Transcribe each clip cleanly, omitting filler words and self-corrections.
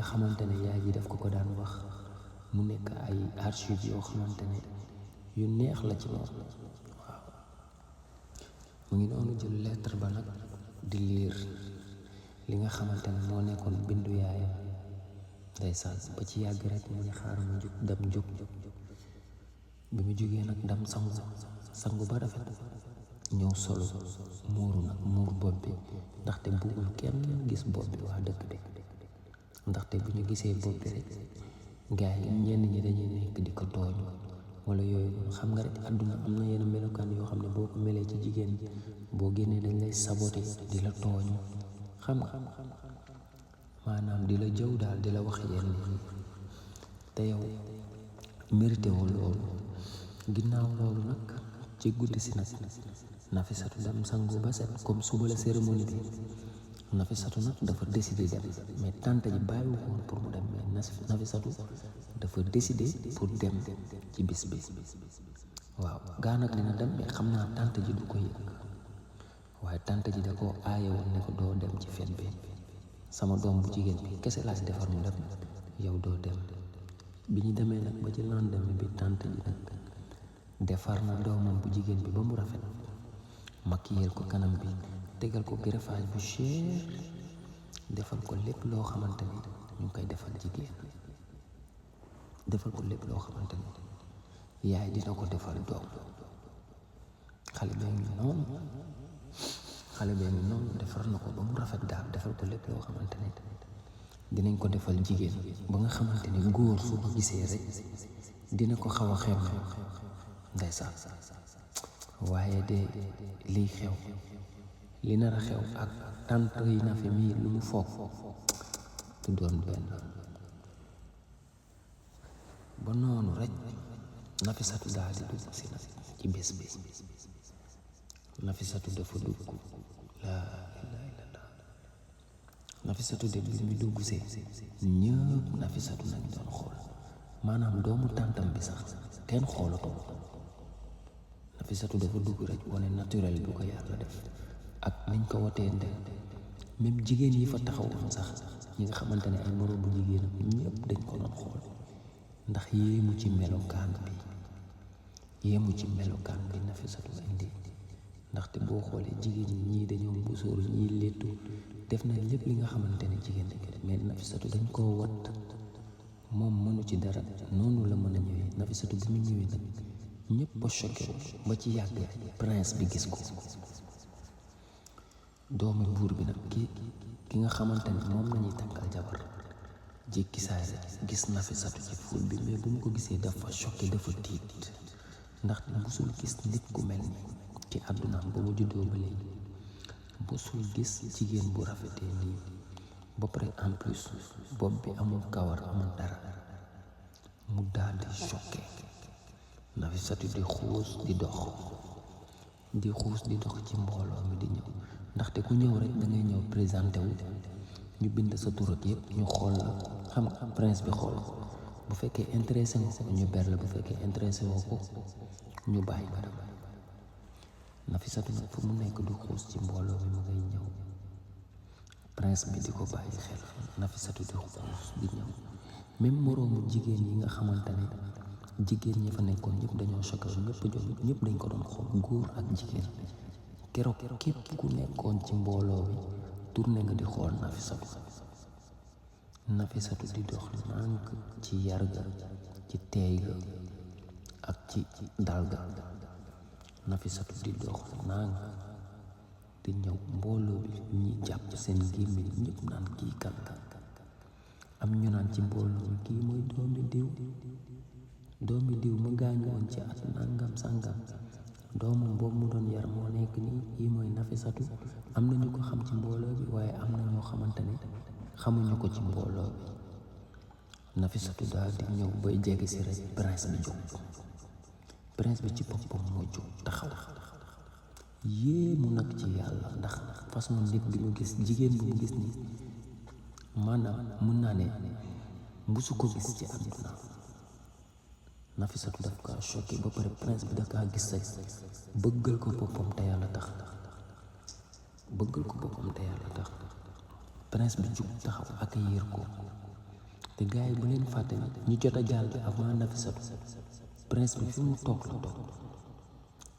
xamante ne yaay ji daf ko daan wax mu nekk ay archives yoo xamante ne yu neex la ci moom. waaw mu ngi noonu jël lettre ba nag di liir li nga xamante ne moo nekkoon bindu yaayam. ndeysaan ba ci yàgg rek mu ne xaaral ma jóg bi mu jógee nag dem sangu ba rafet ñëw solo muuru nag muur bopp bi ndaxte buggul kenn gis bopp bi waa dëkk bi, ndaxte bu ñu gisee bopp bi rek gaa yi ñenn ñi dañuy nekk di ko tooñ wala yooyu. xam nga rek àdduna am na yenn melokaan yoo xam ne boo ko melee ci jigéen boo génnee dañ lay saboté di la tooñ, xam nga maanaam di la jëw daal, di la wax yenn te yow mérité woo loolu. ginnaaw loolu nag ci guddi si nag Nafisatu dem sangu ba set comme suba la cérémonie bi. Nafisatu nag dafa décidé dem, mais tante ji bàyyiwu ko woon pour mu dem, mais Nafisatu dafa décidé pour dem ci bis bi. waaw gaa nag dina dem, mais xam naa tante ji du ko yëg, waaye tante ji da ko aaye woon ne ko doo dem ci fête bi, sama doom bu jigéen bi kese laa si defar mu dem, yow doo dem. bi ñu demee nag ba ci lendemain bi tante ji nag defar na doomam bu jigéen bi ba mu rafet, maquilleel ko kanam bi, tegal ko greffage bu cher, defal ko lépp loo xamante ni ñu ngi koy defal jigéen, defal ko lépp loo xamante ni yaay dina ko defal doom. xale bee ngi noonu defar na ko ba mu rafet daal, defal ko lépp loo xamante ni dinañ ko defal jigéen ba nga xamante ni góor su ko gisee rek dina ko xaw a xew. ndeysaan waaye de liy xew li nar a xew ak tante yi na fi mii lu mu foog du doon benn. ba noonu rek Nafisatu daal di dugg si nag ci bés bi. Nafisatu dafa dugg laa ilaaha illallaah. Nafisatu de bi mu dugg see ñëpp Nafisatu nag doon xool, maanaam doomu tàntam bi sax kenn xoolatu ko. Nafisatu dafa dugg rek wane naturel bi ko yàlla def ak niñ ko watee ndel. même jigéen yi fa taxawoon sax ñi nga xamante ne ay moroomu jigéenam ñëpp dañ ko doon xool ndax yéemu ci melokaan bi Nafisatu indi. ndaxte boo xoolee jigéen ñi ñii dañoo musóor, ñii léttu, def na lépp li nga xamante ne jigéen dañ ko def, mais Nafisatu dañ koo wat, moom mënu ci dara, noonu la mën a ñëwee. Nafisatu bu ñu ñëwee nag ñëpp ba choqué ba ci yàgg prince bi gis ko, doomi buur bi nag ki nga xamante ne moom lañuy tànkal jabar, jékki saay rek gis Nafisatu ci ful bi, mais bu mu ko gisee dafa choqué, dafa tiit, ndax musul gis nit ku mel ni ci àddunaam ba mu juddoo ba léegi, musul gis jigéen bu rafetee nii ba pare en plus bopp bi amul kawar amul dara. mu daal di choqué. Nafisatu di xuus di dox ci mbooloo mi di ñëw, ndaxte ku ñëw rek da ngay ñëw présenté wu, ñu bind sa tur ak yëpp, ñu xool la, xam nga prince bi xool bu fekkee intéressé nga ko ñu ber la, bu fekkee intéressé woo ko ñu bàyyi ba dem. Nafisatu nag fu mu nekk du xuus ci mbooloo mi mu ngay ñëw, prince bi di ko bàyyi xel. Nafisatu di xuus di ñëw, même moroomu jigéen yi nga xamante ne jigéen ñi fa nekkoon ñëpp dañoo choqué, ñëpp dañ ko doon xool, góor ak jigéen. keroog képp ku nekkoon ci mbooloo bi tourné nga di xool Nafisatu di dox nànk ci yar ga, ci teey ga ak ci dal ga. Nafisatu di dox nànk di ñëw, mbooloo bi ñi jàpp seen gémmiñ ñëpp naan kii kan. am ñu naan ci mbooloo mi kii mooy doomi diw ma gaañu woon ci at nangam sangam, doomam boobu mu doon yar moo nekk nii, kii mooy Nafisatu. am na ñu ko xam ci mbooloo bi, waaye am na ñoo xamante ne xamuñu ko ci mbooloo bi. Nafisatu daal di ñëw bay jege si rek prince bi jóg, prince bi ci boppam moo jóg taxaw yéemu nag ci yàlla, ndax façon nit bi mu gis, jigéen bu mu gis nii maanaam mën naa ne musu ko gis ci àdduna. Nafisatu daf kaa choqué ba pare prince bi daf kaa gis rek bëggal ko boppam te yàlla tax, prince bi jug taxaw accueillir ko te gars yi bu leen fàtte ñi jot a jàll avant Nafisatu prince bi fi mu toog la toog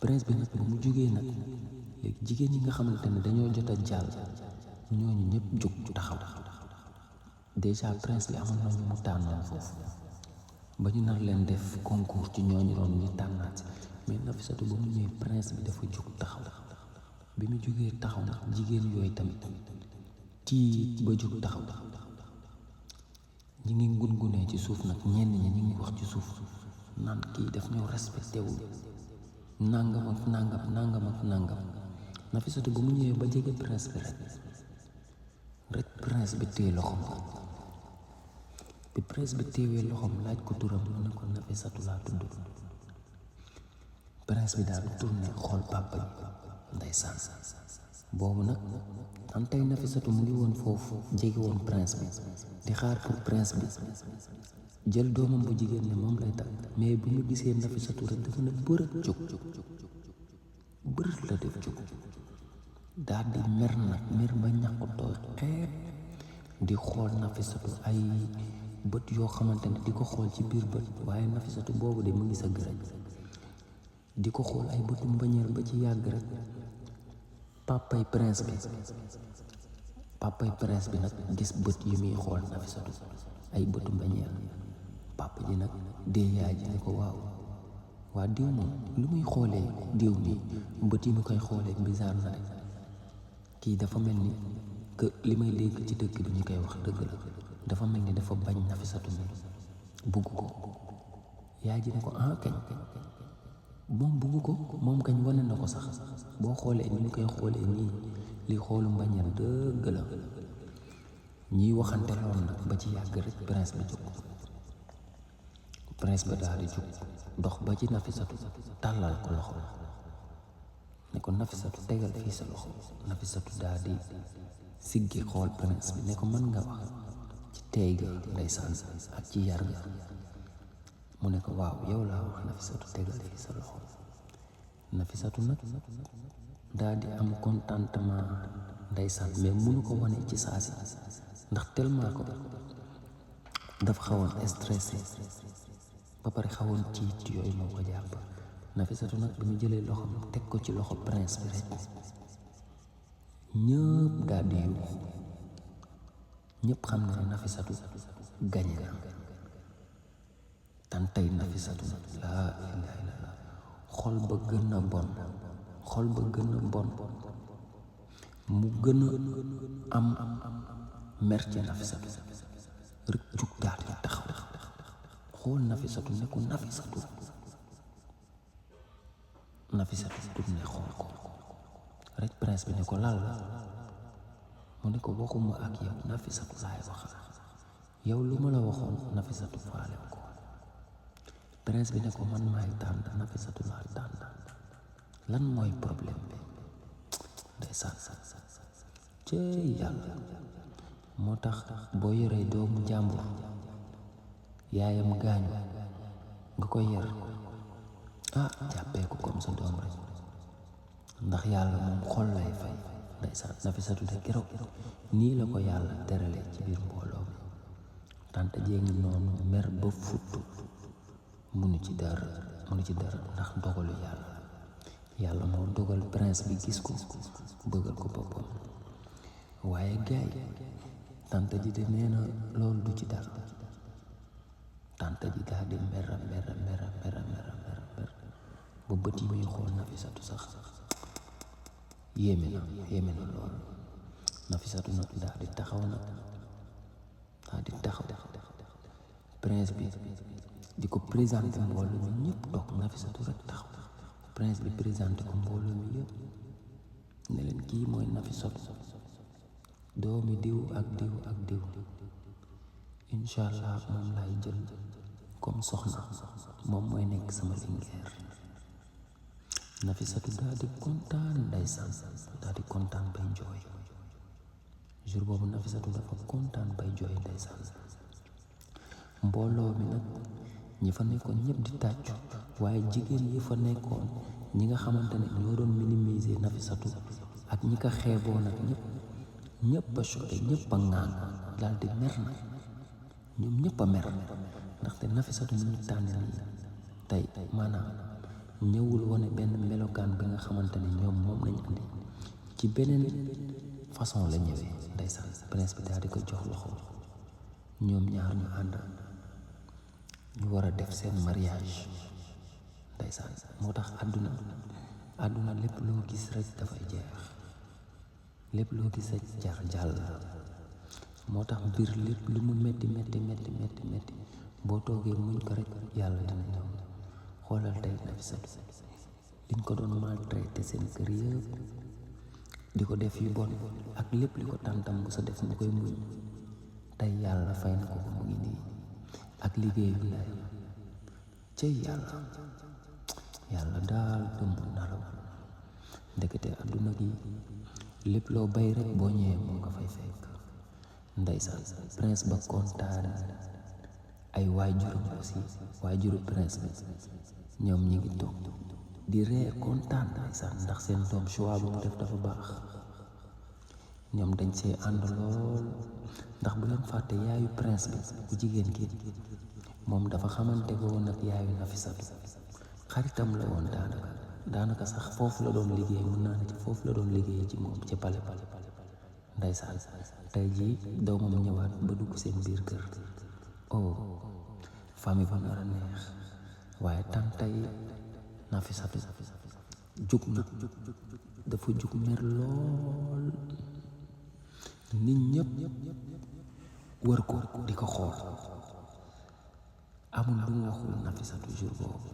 prince bi nag ba mu jógee nag léegi jigéen ñi nga xamante ne dañoo jot a jàll ñooñu ñëpp jóg taxaw déjà prince bi amoon nañu mu tànnoon foofu ba ñu nar leen def concours ci ñooñu doon ñu tànnaat mais Nafisatu ba mu ñëwee prince bi dafa jóg taxaw bi mu jógee taxaw nag jigéen yooyu tamit tiit ba jóg taxaw ñi ngi ngungunee ci suuf nag ñenn ñi ñi ngi wax ci suuf naan kii daf ñoo respecté wul nangam ak nangam Nafisatu ba mu ñëwee ba jege prince bi rek prince bi téye loxoom bi prince bi téewee loxoom laaj ko turam mu ne ko Nafisatu laa tudd prince bi daal tourné xool papa ji ndeysaan boobu nag am tey Nafisatu mu ngi woon foofu jege woon prince bi di xaar pour prince bi jël doomam bu jigéen ne moom lay takk mais bu ñu gisee Nafisatu rek dafa ne bërët jóg bërët la def jóg daal di mer nag mer ba ñàkk tooy xeet di xool Nafisatu ay bët yoo xamante ne di ko xool ci biir bët waaye Nafisatu boobu de mu ngi sa gërëj di ko xool ay bëtu mbañeel ba ci yàgg rek papay prince bi nag gis bët yi muy xool Nafisatu ay bëtu mbañeel papa ji nag dee yaay ji ne ko waa diw moom lu muy xoolee diw mi bët yi mu koy xoolee bizarre na rek kii dafa mel ni que li may dégg ci dëkk bi ñu koy wax dëgg la dafa mel ni dafa bañ Nafisatu mi bugg ko yaay ji ne ko kañ moom bugg ko moom kañ wane na ko sax boo xoolee ni ñu koy xoolee nii li xoolu mbañeel dëgg la ñiy waxante lool nag ba ci yàgg rek prince ba jóg prince ba daal di jóg dox ba ci Nafisatu tàllal ko loxo ne ko Nafisatu tegal fii sa loxo Nafisatu daal di siggi xool prince bi ne ko mën nga wax ci teey ga ndeysaan ak ci yar ga mu ne ko waaw yow laa wax Nafisatu tegal fii sa loxo Nafisatu nag daal di am contentement ndeysaan mais mënu ko wane ci saasi ndax tellement ko dafa xawoon stressé ba pare xawoon tiit yooyu moo ko jàpp Nafisatu nag bi mu jëlee loxoom teg ko ci loxo prince bi rek ñëpp daal di yuuxu ñëpp xam ne Nafisatu gañe na tantay Nafisatu laa ilaaha illallaah xol ba gën a bon mu gën a am mer ci Nafisatu rek jug daal di taxaw xool Nafisatu ne ko Nafisatu tourné xool ko rek prince bi ne ko lal la mu ne ko waxuma ak yow Nafisatu laay wax yow lu ma la waxoon Nafisatu faale ko prince bi ne ko man maay tànn Nafisatu laa tànn lan mooy problème bi ndeysaan cëy yàlla moo tax boo yoree doomu jàmbur yaayam gaañu nga koy yar jàppee ko comme sa doom rek ndax yàlla moom xol lay fay ndeysaan Nafisatu de keroog nii la ko yàlla terale ci biir mbooloo mi tante jee ngi noonu mer ba futtu munu ci dara ndax dogalu yàlla moo dogal prince bi gis ko bëggal ko boppam waaye gaay tante ji de nee na loolu du ci dara tante ji daal di mer ba bët yi muy xool Nafisatu sax yéeme na lool Nafisatu nag daal di taxaw prince bi di ko présenté mbooloo mi ñëpp toog Nafisatu rek taxaw prince bi présenté ko mbooloo mi yëpp ne leen kii mooy Nafisatu doomi diw ak diw incha allah moom lay jël comme soxna moom mooy nekk sama lingeer Nafisatu daal di kontaan ndeysaan daal di kontaan bay jooy jour boobu Nafisatu dafa kontaan bay jooy ndeysaan mbooloo mi nag ñi fa nekkoon ñëpp di tàccu waaye jigéen yi fa nekkoon ñi nga xamante ne ñoo doon minimiser Nafisatu ak ñi ko xeeboon ak ñëpp a choqué ñëpp a ŋaan daal di mer na ñoom ñëpp a mer ndaxte Nafisatu mu ñu tànn nii tey maanaam ñëwul wane benn melokaan bi nga xamante ne ñoom moom lañ andi ci beneen façon la ñëwee ndeysaan prince bi daal di ko jox loxo ñoom ñaar ñu ànd ñu war a def seen mariage ndeysaan moo tax àdduna lépp loo gis rek dafay jeex lépp loo gis rek jàll moo tax mbir lépp lu mu metti boo toogee muñ ko rek yàlla dina ñëw xoolal tey Nafisatu liñ ko doon maltraité seen kër yëpp di ko def yu bon ak lépp li ko tàntam bu sa def mu koy muñ tey yàlla fay na ko mu ngi nii ak liggéeyu yaay cëy yàlla daal dëmb naraw ndekete àdduna gi lépp loo bay rek boo ñëwee moo nga fay fekk ndeysaan prince ba kontaan ay waajuram aussi waajuru prince bi ñoom ñi ngi toog di ree kontaan ndeysaan ndax seen doom choix bu mu def dafa baax ñoom dañ see ànd lool ndax bu leen fàtte yaayu prince bi bu jigéen ki moom dafa xamante ko woon ak yaayu Nafisatu xaritam la woon daanaka sax foofu la doon liggéey mën naa ne ci foofu la doon liggéey ci moom ci pale ndeysaan tey jii doomam ñëwaat ba dugg seen biir kër oh famille ba nar a neex waaye tantay Nafisatu jug na dafa jug mer lool nit ñëpp wër ko di ko xool amul lu mu waxul Nafisatu jour boobu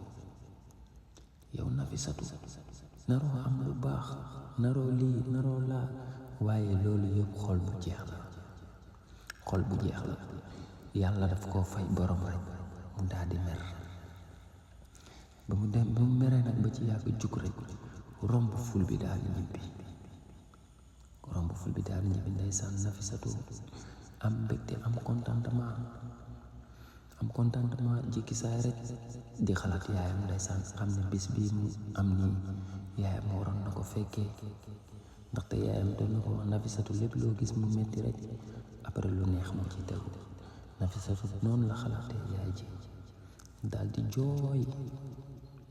yow Nafisatu naroo am lu baax naroo lii naroo laa waaye loolu yëpp xol bu jeex la yàlla daf koo fay borom rek mu daal di mer ba mu meree nag ba ci yàgg jug rek romb ful bi daal di ñibbi ndeysaan Nafisatu am mbégte am contentement jikki saay rek di xalaat yaayam ndeysaan xam ne bis bii mu am nii yaayam waroon na ko fekkee ndaxte yaayam doon na ko wax Nafisatu lépp loo gis mu metti rek après lu neex moo ci tegu Nafisatu noonu la xalaatee yaay ji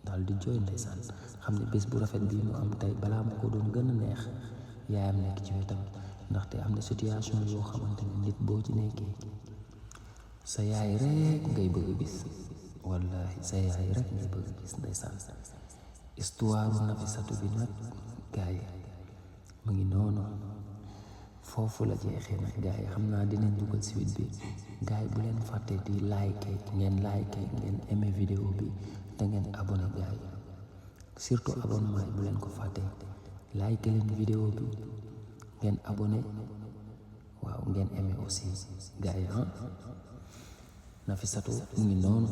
daal di jooy ndeysaan xam ne bés bu rafet bii mu am tey balaa ma ko doon gën a neex yaayam nekk ci wetam ndaxte am na situation yoo xamante ne nit boo ci nekkee sa yaay rek ngay bëgg a gis wallahi sa yaay rek ngay bëgg a gis ndeysaan histoire Nafisatu bi nag gaay mu ngi noonu foofu la jeexee nag gaay xam naa dinañ dugal suite bi gaay bu leen fàtte di like ngeen aimé vidéo bi te ngeen abonné gaay surtout abonnement yi bu leen ko fàtte like leen vidéo bi ngeen abonné waaw ngeen aimé aussi gaay Nafisatu mu ngi noonu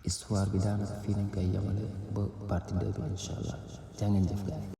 histoire bi daanaka fii nañ koy yemale ba partie 2 bi incha allah jaa ngeen jëf gaay